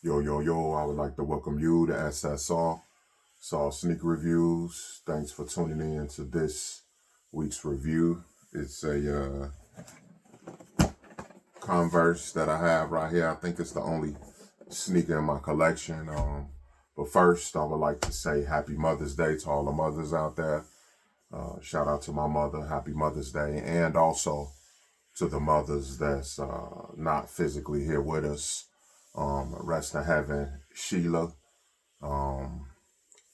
Yo, I would like to welcome you to Saul Sneaker Reviews. Thanks for tuning in to this week's review. It's a Converse that I have right here. I think it's the only sneaker in my collection. But first, I would like to say Happy Mother's Day to all the mothers out there. Shout out to my mother, Happy Mother's Day, and also to the mothers that's not physically here with us. Rest in heaven, Sheila.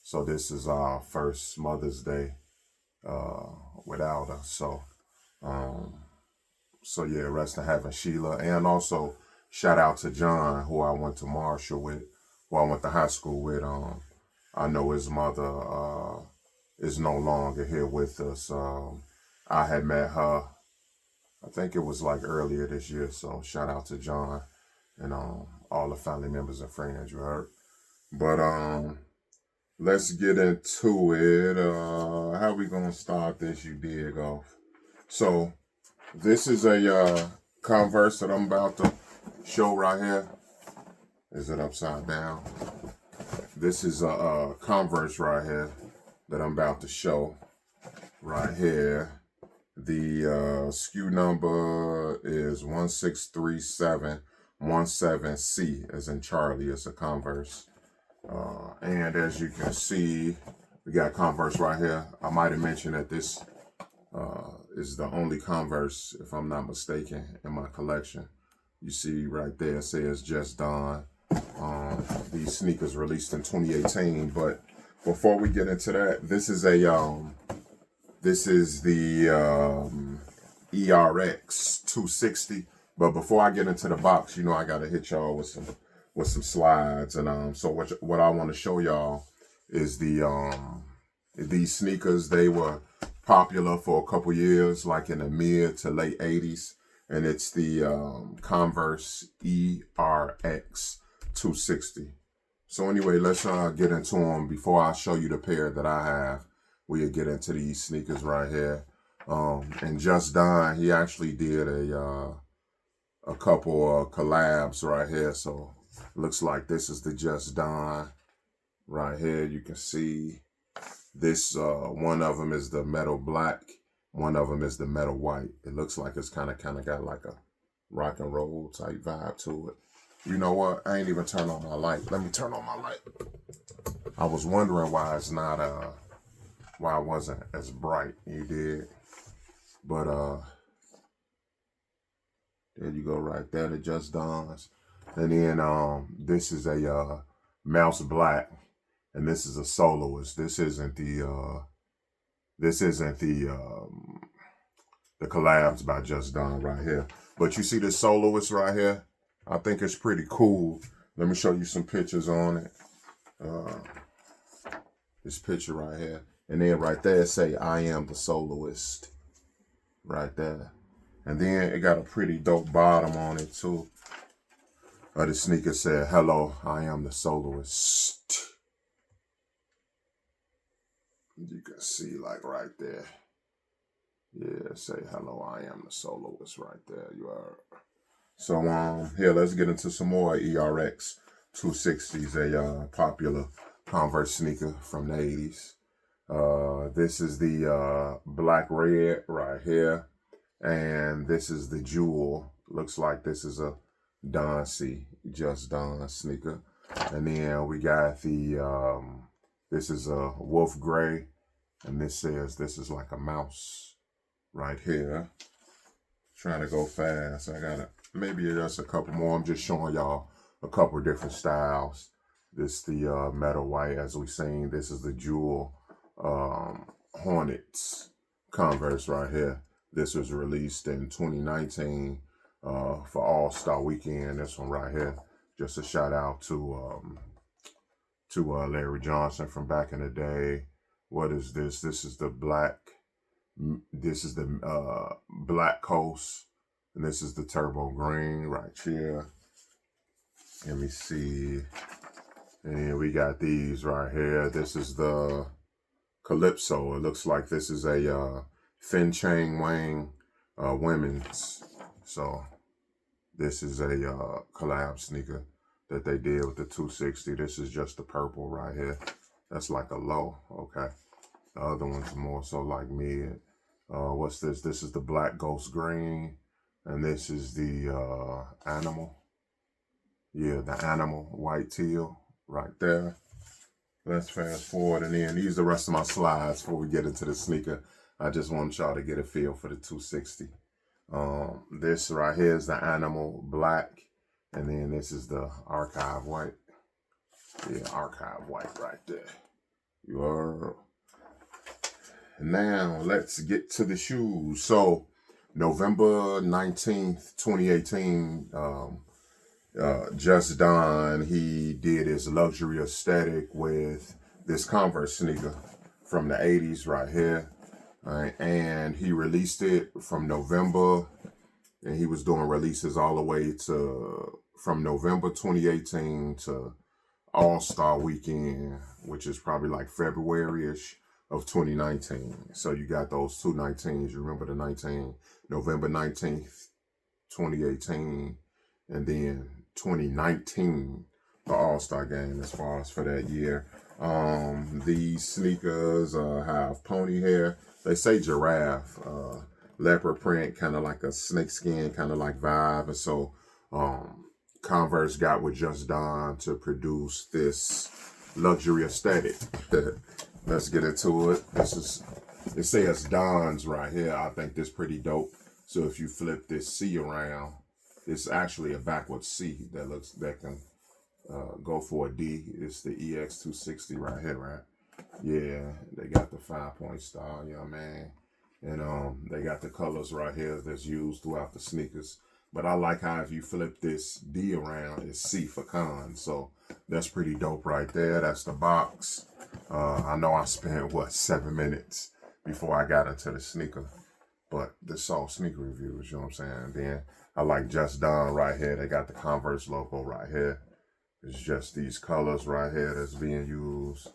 So this is our first Mother's Day without her. So yeah, rest in heaven, Sheila, and also shout out to John, who I went to Marshall with, who I went to high school with. I know his mother is no longer here with us. I had met her, I think it was like earlier this year. So shout out to John and all the family members and friends you heard. But let's get into it. How we gonna start this? You dig off. So this is a Converse that I'm about to show right here. Is it upside down? This is a Converse right here that I'm about to show right here. The SKU number is 163717C, as in Charlie. It's a Converse. And as you can see, we got Converse right here. I might have mentioned that this is the only Converse, if I'm not mistaken, in my collection. You see right there, it says Just Done. These sneakers released in 2018. But before we get into that, this is the ERX 260. But before I get into the box, I gotta hit y'all with some slides. And so what I want to show y'all is these sneakers. They were popular for a couple years, like in the mid to late 80s. And it's the Converse ERX 260. So anyway, let's get into them. Before I show you the pair that I have, we'll get into these sneakers right here. And Just Don, he actually did a couple of collabs right here. So looks like this is the Just Don right here. You can see this, one of them is the metal black, one of them is the metal white. It looks like it's kind of got like a rock and roll type vibe to it. You know what? I ain't even turned on my light. Let me turn on my light. I was wondering why it's not why it wasn't as bright. You did. But there you go right there. The Just Dons. And then this is a mouse black, and this is a soloist. This isn't the collabs by Just Don right here. But you see this soloist right here? I think it's pretty cool. Let me show you some pictures on it. This picture right here. And then right there say, I am the soloist. Right there. And then it got a pretty dope bottom on it too. The sneaker said, hello, I am the soloist. You can see like right there. Yeah, say hello, I am the soloist right there. You are. So here, let's get into some more ERX 260s, a popular Converse sneaker from the 80s. This is the black red right here. And this is the jewel. Looks like this is a Don C, Just Don sneaker. And then we got the, this is a wolf gray. And this says this is like a mouse right here. Trying to go fast. I got maybe just a couple more. I'm just showing y'all a couple different styles. This the metal white, as we seen. This is the jewel Hornets Converse right here. This was released in 2019 for All-Star Weekend. This one right here. Just a shout out to Larry Johnson from back in the day. What is this? This is the black. This is the Black Coast. And this is the turbo green right here. Let me see. And we got these right here. This is the Calypso. It looks like this is a Fin Chang Wang women's. So this is a collab sneaker. that they did with the 260. This is just the purple right here. That's like a low, okay. The other one's more so like mid. What's this? This is the black ghost green. And this is the animal. Yeah, the animal white teal right there. Let's fast forward, and then these are the rest of my slides before we get into the sneaker. I just want y'all to get a feel for the 260. This right here is the animal black, and then this is the archive white. Yeah, archive white right there. You are. Now let's get to the shoes. So November 19th, 2018, Just Don, he did his luxury aesthetic with this Converse sneaker from the 80s right here. And he released it from November, and he was doing releases all the way to from November 2018 to All-Star Weekend, which is probably like February-ish of 2019. So you got those two 19s. You remember the 19, November 19th, 2018, and then 2019, the All-Star game as far as for that year. These sneakers have pony hair. They say giraffe, leopard print, kind of like a snake skin, kind of like vibe. And so Converse got with Just Don to produce this luxury aesthetic. Let's get into it. It says Don's right here. I think this pretty dope. So if you flip this C around, it's actually a backwards C that can go for a D. It's the ERX 260 right here, right? Yeah, they got the 5-point style, you know what I mean? And they got the colors right here that's used throughout the sneakers. But I like how if you flip this D around, it's C for con. So that's pretty dope right there. That's the box. I know I spent, 7 minutes before I got into the sneaker. But this all sneaker reviews, you know what I'm saying? Then I like Just Don right here. They got the Converse logo right here. It's just these colors right here that's being used.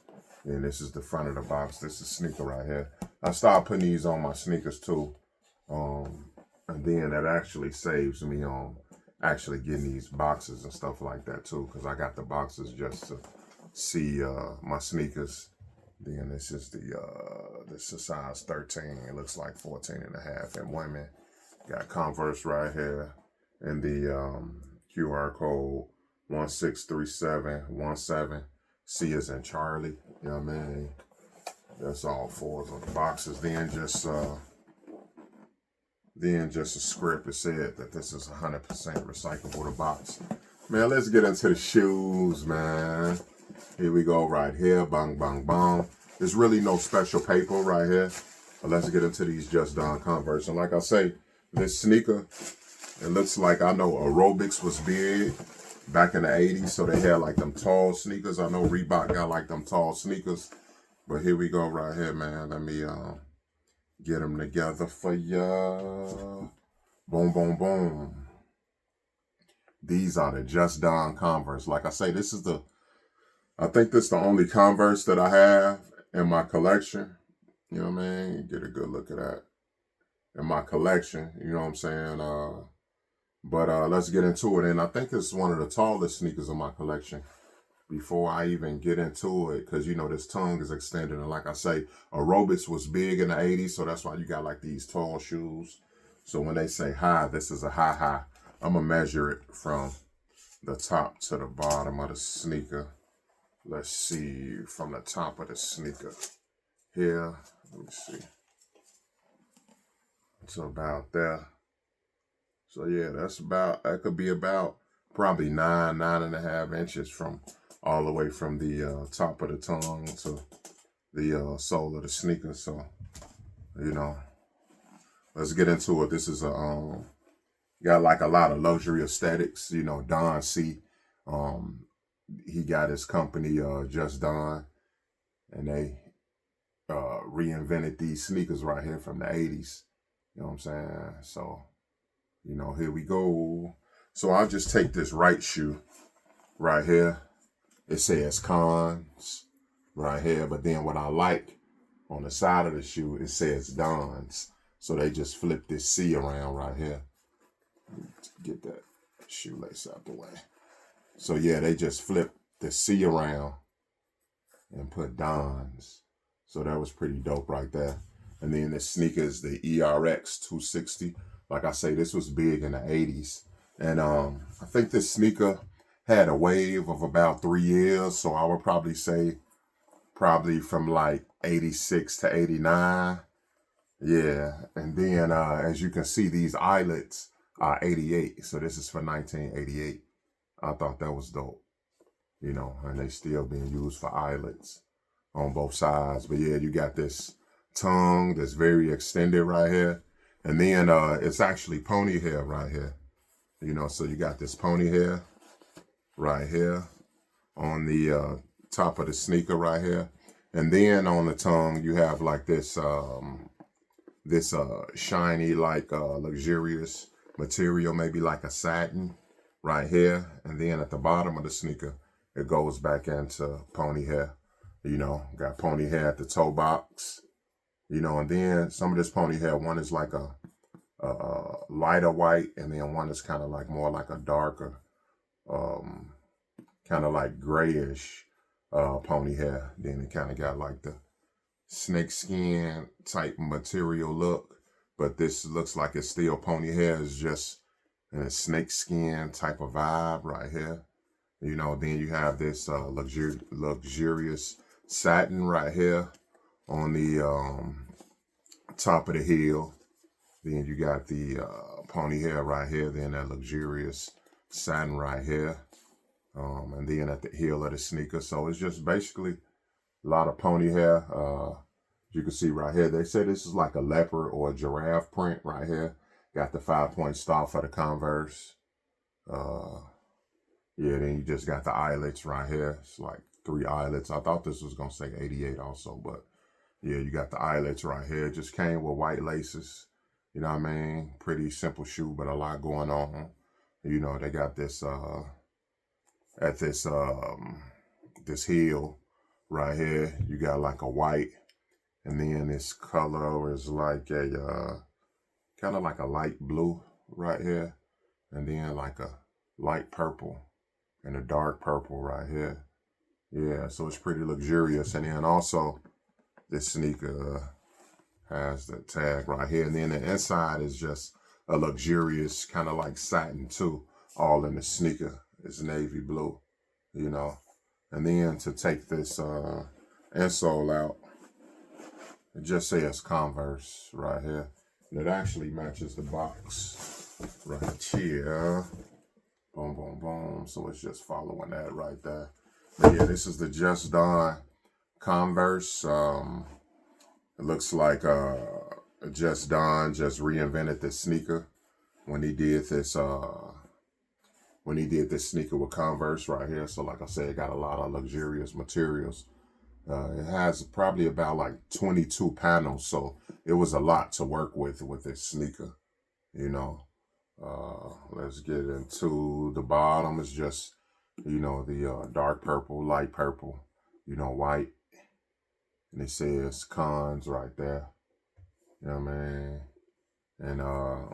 And this is the front of the box. This is sneaker right here. I started putting these on my sneakers too. And then that actually saves me on actually getting these boxes and stuff like that too. Because I got the boxes just to see my sneakers. Then this is this is size 13. It looks like 14 and a half in women. Got Converse right here. And the QR code 163717. C is in Charlie. You know what I mean? That's all fours of the boxes. Then just a script that said that this is 100% recyclable, the box. Man, let's get into the shoes, man. Here we go right here. Bang, bang, bang. There's really no special paper right here. But let's get into these Just Don Converse. And like I say, this sneaker, it looks like, I know aerobics was big back in the 80s. So they had like them tall sneakers. I know Reebok got like them tall sneakers. But here we go right here, man. Let me get them together for ya. Boom, boom, boom. These are the Just Don Converse. Like I say, I think this is the only Converse that I have in my collection. You know what I mean? Get a good look at that. In my collection, you know what I'm saying? But let's get into it. And I think it's one of the tallest sneakers in my collection. Before I even get into it, because, you know, this tongue is extended. And like I say, aerobics was big in the 80s, so that's why you got like these tall shoes. So when they say high, this is a high. I'm going to measure it from the top to the bottom of the sneaker. Let's see, from the top of the sneaker here. Let me see. It's about there. So yeah, that could be about probably 9.5 inches from all the way from the top of the tongue to the sole of the sneaker. So, you know, let's get into it. This is got like a lot of luxury aesthetics. You know, Don C. He got his company Just Don, and they reinvented these sneakers right here from the 80s. You know what I'm saying? So, you know, here we go. So I'll just take this right shoe right here. It says Cons right here, but then what I like on the side of the shoe, it says Don's. So they just flip this C around right here. Get that shoelace out the way. So yeah, they just flipped the C around and put Dons. So that was pretty dope right there. And then the sneaker is the ERX 260. Like I say, this was big in the 80s. And I think this sneaker had a wave of about 3 years. So I would probably say probably from like 86 to 89. Yeah. And then as you can see, these eyelets are 88. So this is for 1988. I thought that was dope, you know, and they still being used for eyelets on both sides. But yeah, you got this tongue that's very extended right here. And then it's actually pony hair right here. You know, so you got this pony hair right here on the top of the sneaker right here. And then on the tongue, you have like this shiny, like luxurious material, maybe like a satin right here. And then at the bottom of the sneaker, it goes back into pony hair. You know, got pony hair at the toe box, you know, and then some of this pony hair, one is like a lighter white, and then one is kind of like more like a darker, kind of like grayish pony hair. Then it kind of got like the snake skin type material look, but this looks like it's still pony hair. It's just in a snake skin type of vibe right here. You know, then you have this luxurious satin right here on the top of the heel. Then you got the pony hair right here. Then that luxurious satin right here. And then at the heel of the sneaker. So it's just basically a lot of pony hair. You can see right here, they say this is like a leopard or a giraffe print right here. Got the 5-point star for the Converse. Yeah, then you just got the eyelets right here. It's like 3 eyelets. I thought this was going to say 88 also, but yeah, you got the eyelets right here. It just came with white laces. You know what I mean? Pretty simple shoe, but a lot going on. You know, they got this, at this, this heel right here, you got like a white, and then this color is like a, kind of like a light blue right here, and then like a light purple and a dark purple right here. Yeah, so it's pretty luxurious. And then also this sneaker has the tag right here. And then the inside is just a luxurious kind of like satin too, all in the sneaker. It's navy blue, you know. And then to take this insole out, it just says Converse right here. And it actually matches the box right here. Boom, boom, boom. So it's just following that right there. But yeah, this is the Just Done Converse. It looks like Just Done just reinvented this sneaker when he did this sneaker with Converse right here. So like I said, it got a lot of luxurious materials. It has probably about like 22 panels, so it was a lot to work with this sneaker, you know. Let's get into the bottom. It's just, you know, the dark purple, light purple, you know, white. And it says Cons right there. You know what I mean? And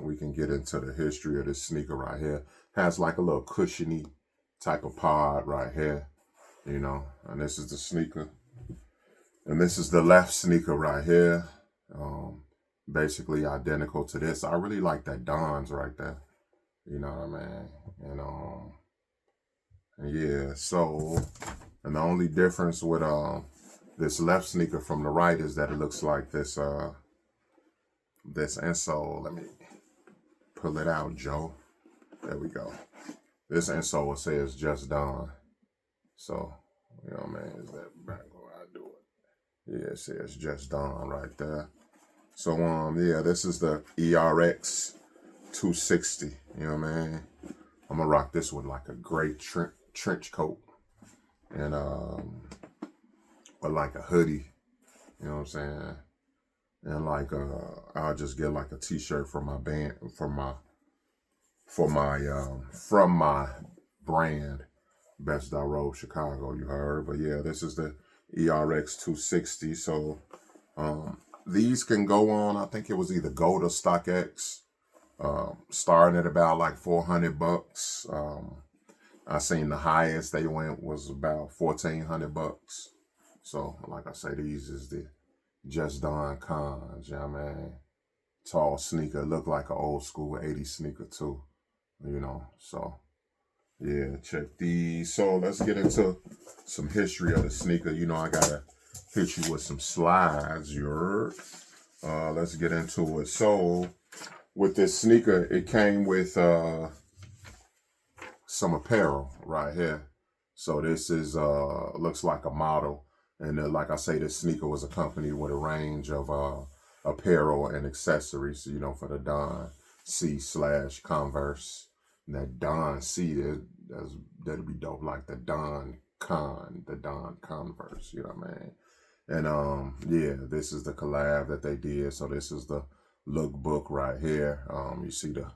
we can get into the history of this sneaker right here. Has like a little cushiony type of pod right here, you know. And this is the sneaker. And this is the left sneaker right here. Basically identical to this. I really like that Don's right there. You know what I mean? And yeah, so, and the only difference with this left sneaker from the right is that it looks like this this insole. Let me pull it out, Joe. There we go. This insole says Just Done. So, you know what I mean? Is that back where I do it? Yeah, it says Just Done right there. So, yeah, this is the ERX 260. You know what I mean? I'm gonna rock this with like a gray trench coat and or like a hoodie. You know what I'm saying? And like I'll just get like a t-shirt from my band, from my brand, Best I Road Chicago, you heard. But yeah, this is the ERX 260. So these can go on, I think it was either Gold or StockX, starting at about like $400. I seen the highest they went was about 1,400 bucks. So like I say, these is the Just Don Cons, you know what I mean? Tall sneaker, look like an old school 80s sneaker too, you know, so yeah, check these. So let's get into some history of the sneaker. You know, I gotta hit you with some slides, let's get into it. So with this sneaker, it came with some apparel right here. So this is looks like a model, and like I say, this sneaker was accompanied with a range of apparel and accessories, you know, for the Don C / Converse. And that Don C, that'd be dope, like the Don Converse, you know what I mean? And yeah, this is the collab that they did. So this is the lookbook right here. You see the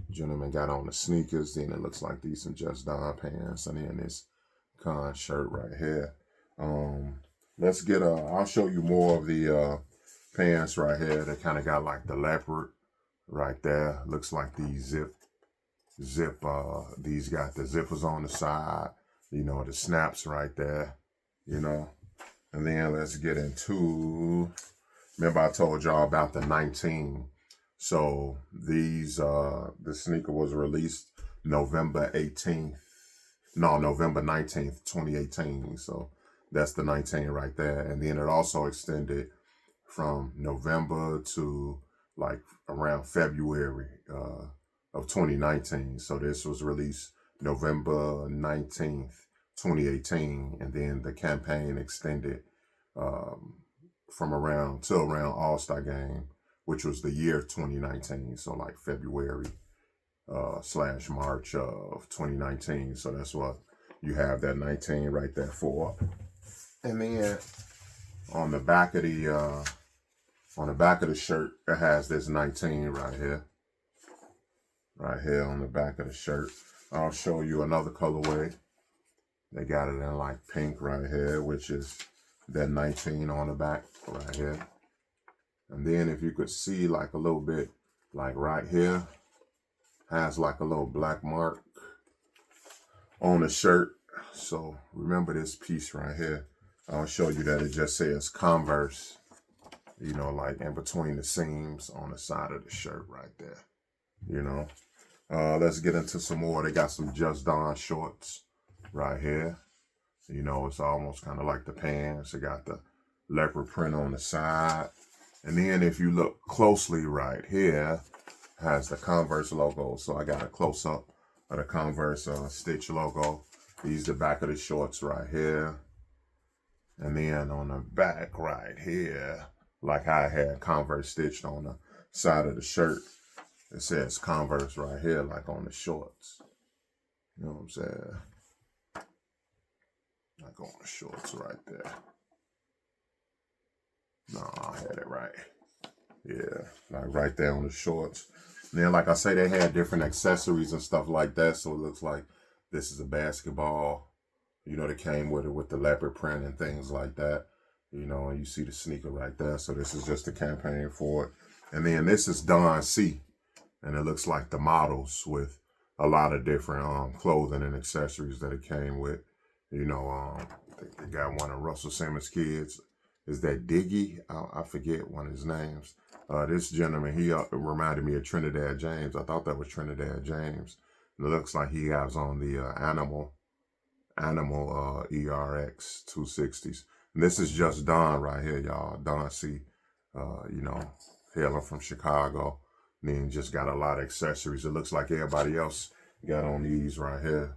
gentleman got on the sneakers, then it looks like these some Just Don pants, and then this Con shirt right here. Let's get I'll show you more of the pants right here. They kind of got like the leopard right there. Looks like these zip, these got the zippers on the side, you know, the snaps right there, you know. And then let's get into, remember I told y'all about the 19. So these, the sneaker was released November 19th, 2018. So that's the 19 right there. And then it also extended from November to like around February of 2019. So this was released November 19th, 2018. And then the campaign extended from around All-Star Game, which was the year 2019. So like February / March of 2019. So that's what you have, that 19 right there for. And then on the back of the shirt, it has this 19 right here. Right here on the back of the shirt. I'll show you another colorway. They got it in like pink right here, which is that 19 on the back right here. And then if you could see like a little bit, like right here, has like a little black mark on the shirt. So remember this piece right here. I'll show you that it just says Converse, you know, like in between the seams on the side of the shirt right there, you know. Let's get into some more. They got some Just Don shorts right here. You know, it's almost kind of like the pants. It got the leopard print on the side. And then if you look closely right here, has the Converse logo. So I got a close-up of the Converse Stitch logo. These the back of the shorts right here. And then on the back right here, like I had Converse stitched on the side of the shirt, it says Converse right here, like on the shorts. You know what I'm saying? Like on the shorts right there. No, I had it right. Yeah, like right there on the shorts. And then, like I say, they had different accessories and stuff like that. So it looks like this is a basketball. You know, they came with it with the leopard print and things like that. You know, and you see the sneaker right there. So this is just a campaign for it. And then this is Don C. And it looks like the models with a lot of different clothing and accessories that it came with. You know, they got one of Russell Simmons' kids. Is that Diggy? I forget one of his names. This gentleman, he reminded me of Trinidad James. I thought that was Trinidad James. And it looks like he has on the Animal ERX 260s. And this is Just Don right here, y'all. Don C, you know, hailing from Chicago. And then just got a lot of accessories. It looks like everybody else got on these right here.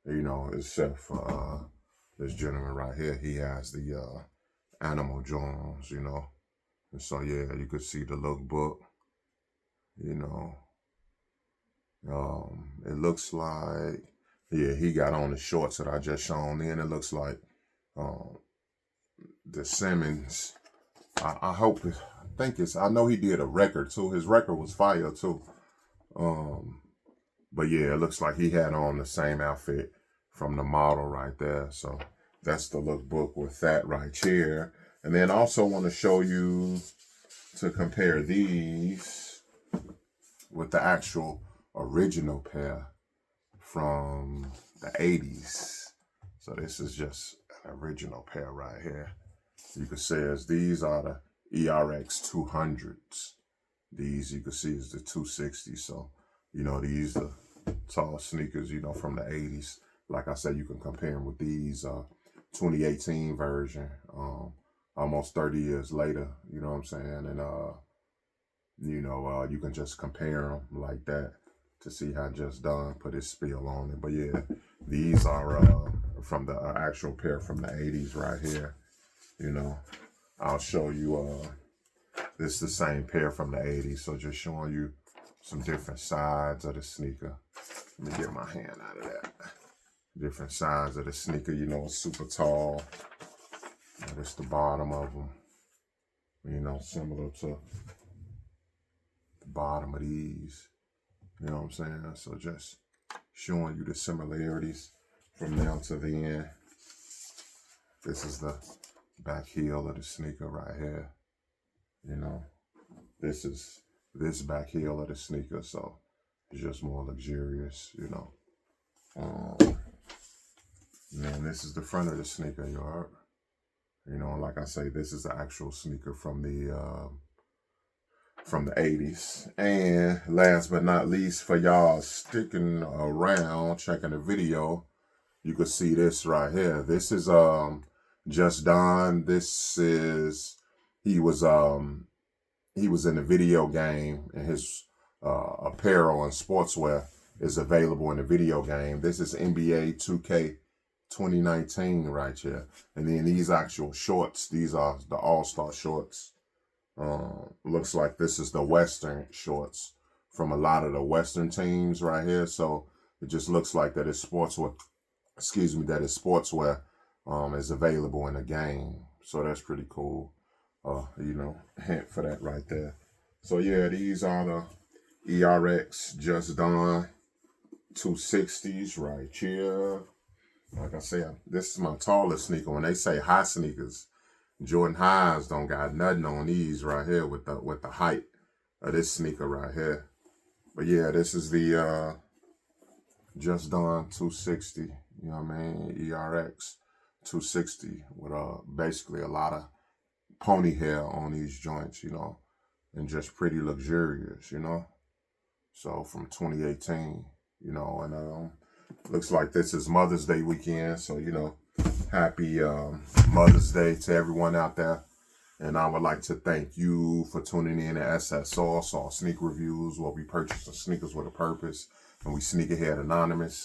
You know, except for this gentleman right here. He has the Animal Jones, you know. And so, yeah, you could see the lookbook, you know. It looks like, yeah, he got on the shorts that I just shown. Then it looks like the Simmons, I know he did a record too. His record was fire too. But yeah, it looks like he had on the same outfit from the model right there. So that's the lookbook with that right here. And then also want to show you to compare these with the actual original pair from the 80s. So this is just an original pair right here. You can see as these are the ERX 200s. These you can see is the 260. So, you know, these are tall sneakers, you know, from the 80s. Like I said, you can compare them with these 2018 version, almost 30 years later, you know what I'm saying? And, you know, you can just compare them like that to see how Just Done put his spiel on it. But yeah, these are from the actual pair from the 80s right here. You know, I'll show you, this is the same pair from the 80s. So just showing you some different sides of the sneaker. Let me get my hand out of that. Different sides of the sneaker, you know, it's super tall. This the bottom of them. You know, similar to the bottom of these. You know what I'm saying? So just showing you the similarities from now to the end. This is the back heel of the sneaker right here. You know, this is this back heel of the sneaker, so it's just more luxurious, you know. Man, this is the front of the sneaker, you heard? You know, like I say, this is the actual sneaker from the 80s. And last but not least, for y'all sticking around, checking the video, you can see this right here. This is Just Done. This is he was in the video game, and his apparel and sportswear is available in the video game. This is NBA 2K 2019 right here. And then these actual shorts, these are the All-Star shorts. Looks like this is the Western shorts from a lot of the Western teams right here. So it just looks like that it's sportswear, that it's sportswear is available in the game. So that's pretty cool. You know, hint for that right there. So yeah, these are the ERX Just Done 260s right here. Like I said, this is my tallest sneaker. When they say high sneakers, Jordan Highs don't got nothing on these right here with the height of this sneaker right here. But yeah, this is the Just Done 260. You know what I mean? ERX 260 with basically a lot of pony hair on these joints, you know, and just pretty luxurious, you know. So from 2018, you know, and looks like this is Mother's Day weekend. So, you know, happy Mother's Day to everyone out there. And I would like to thank you for tuning in to Saul Sneak Reviews, where we purchase the sneakers with a purpose. And we Sneakerhead Anonymous.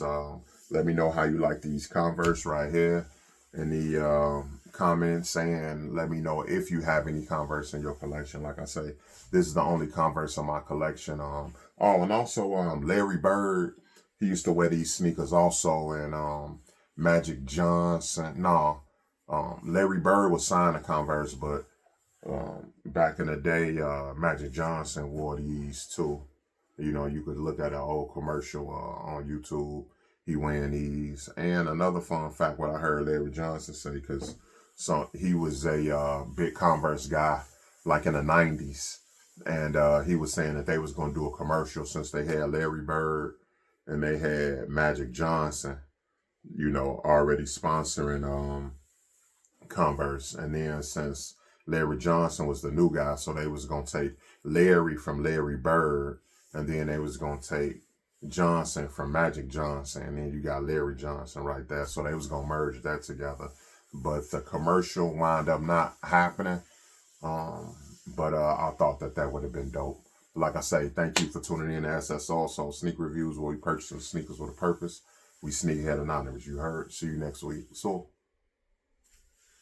Let me know how you like these Converse right here in the comments, and let me know if you have any Converse in your collection. Like I say, this is the only Converse in my collection. Oh, and also Larry Bird, he used to wear these sneakers also, and Magic Johnson. No, Larry Bird was signed to Converse, but back in the day, Magic Johnson wore these too. You know, you could look at an old commercial on YouTube. He wearing these. And another fun fact, what I heard Larry Johnson say, because he was a big Converse guy, like in the 90s. And he was saying that they was going to do a commercial since they had Larry Bird and they had Magic Johnson, you know, already sponsoring Converse. And then since Larry Johnson was the new guy, so they was going to take Larry from Larry Bird, and then they was going to take Johnson from Magic Johnson, and then you got Larry Johnson right there. So they was going to merge that together. But the commercial wound up not happening. But I thought that would have been dope. Like I say, thank you for tuning in to Saul Sneak Reviews, where we purchase sneakers with a purpose. We Sneakerhead Anonymous. You heard. See you next week. So.